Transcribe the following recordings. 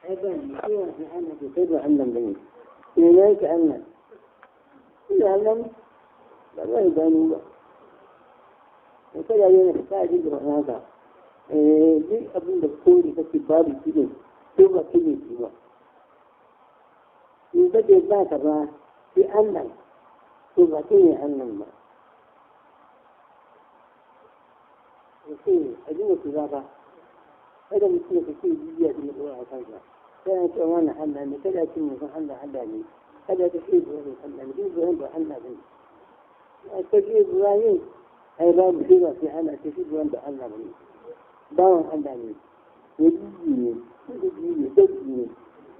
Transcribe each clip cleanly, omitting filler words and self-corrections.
أيضا يصير في أنك تدعو علم بني إليك علم يعلم لا يبانوا وكذا يحتاج إلى هذا دي أبن الدكتور في باب الكلم ثم كلمة سوا يبدأ ذاك الراس في علم ثم كلمة علم ما يصير أدنى كذا هذا مثل كثير جديد من الأوراق هذا كانت أمانة حلاني كذا كلمة حلاني هذا تشريف وهي حلاني جيب عنده حلاني التشريف رايين أي باب بحيرة في حالة تشريف عنده حلاني باو حلاني يجيني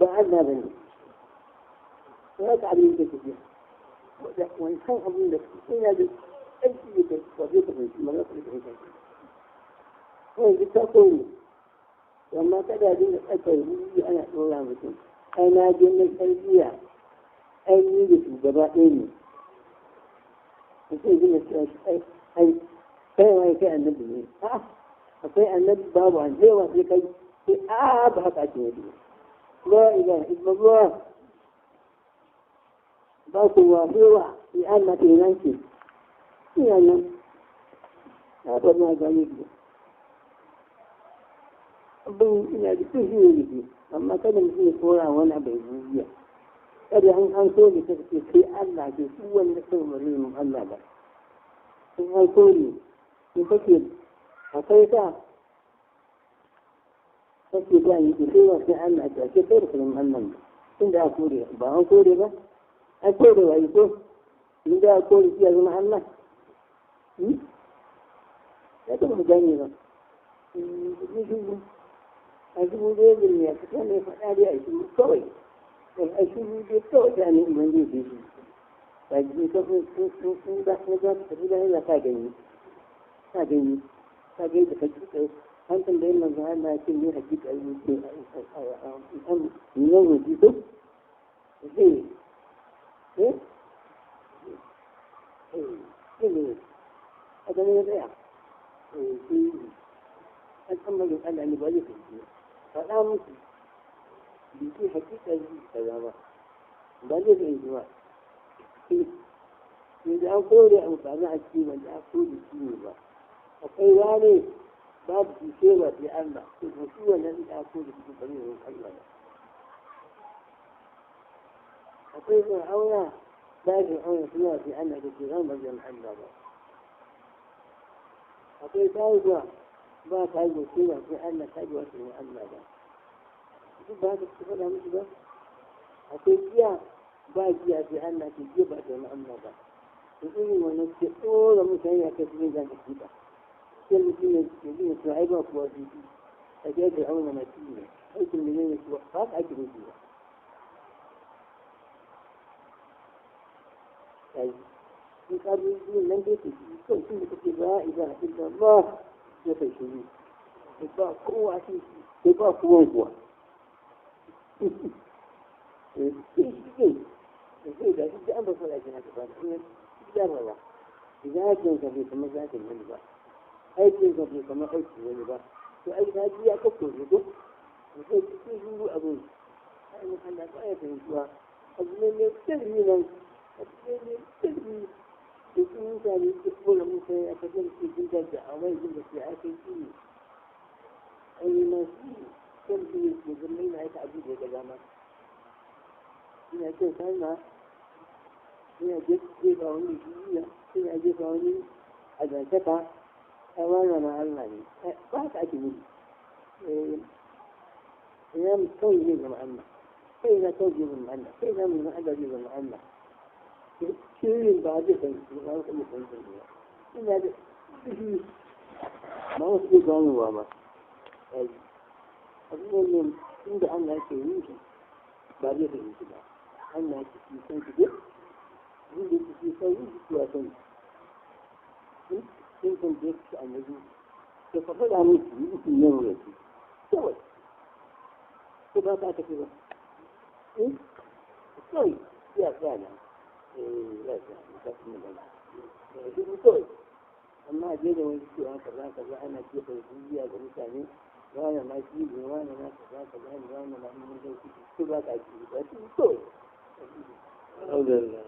بعدنا بني ولا تعليم كثير وإن كان أقول لك إن هذا أي شيء وظيفة في مناطق الحكاية هو بتقول وما كذا دين أكل أنا أقول لكم أنا جن الحربية أي يجي جبائني وكيف جن أي كيف كان النبي أقول النبي بابا عن جوا لكي أبحث عن لا إله إلا الله باكو وافيوة في أمة نانسي يعني هذا ما قال يقول abin ina da kushi ne ke amma kada mutum ya tsora wani abu ya zuciya kada an so ne ta ce sai Allah ke su wanda kai marin Allah ba in an so ne in kake akwai ta kake ba ni ke sai wasu Allah ta ce kai da kuma Allah inda a kore ba an kore ba an kore wa ito inda a kore shi ya zama Allah ya ta mu gane ba أشوف ذي بالمية كان يفعل أشوف كوي أشوف ذي كوي كان من ذي ذي فجأة كفن بس نجات كذا إلا كاجني تفجأ أنت بين مزاج ما يصير يحكي أم ينوي جيتو ذي إيه هذا من الرياض الأمر يقال عن بالي فلا ممكن بيكون حقيقة كذا بالي في إجواء إذا أقول أو فأنا أكيد أن أقول السيوبة وقيلاني باب في سيرة في الله المشروع الذي أقول في طريق الله أقول فرعون لا فرعون فيها في أن الاتهام رجل الله أقول ذلك ما تعلم فيها في أن تجوى في الله شوف هذا الصفة مثله أقول فيها باقية في أن تجيب في الله يقولون ونسكتون مشاهية كثيرين ذلك الكتاب كل فيه يجين سعيبا وفوازيكي أجاد فرعون مكينة حيث المنين الوقفات أجل فيها يقولون يقولون من بيتي كل كتب لا إله إلا الله يتشهدون يبقى قوة يبقى قوة إذا كنت أمر صلاة جنازة جربا إذا كنت في كمزات الهنبا أي كنت في كمزات الهنبا وأي هذه أكثر لكم وكيف تكون أبوي أنا خلت آية الإنسوا أبنين يبتغينا يكون ثاني يقول موسى أكثر في جلدة دعوين جلدة في عاكي فيه أي ما فيه كم فيه مجمعين عيك عبيد وكلامات إذا كنت هنا هنا جيبا وني فيها هنا جيبا وني أذا كتا أوانا مع الماني فهك أكيد إنام توجيه مع الله كيف توجيه مع الله كيف من أدب مع الله كثير بعد ما يقول إن هذا ما هو في قانون وما أقول عند أن شيء بعد ذلك أن شيء كده يجي في شيء سواسي يمكن ذلك أن يجي تفضل عن النور سوى كذا كذا إيه سوي يا فعلا لا شوف كويس أما جينا ونسوا كذا أنا كيف الدنيا ومثاني wani na shi ne wani na ka za ka gani wani na mun zai su ba ka ci ba su so alhamdulillah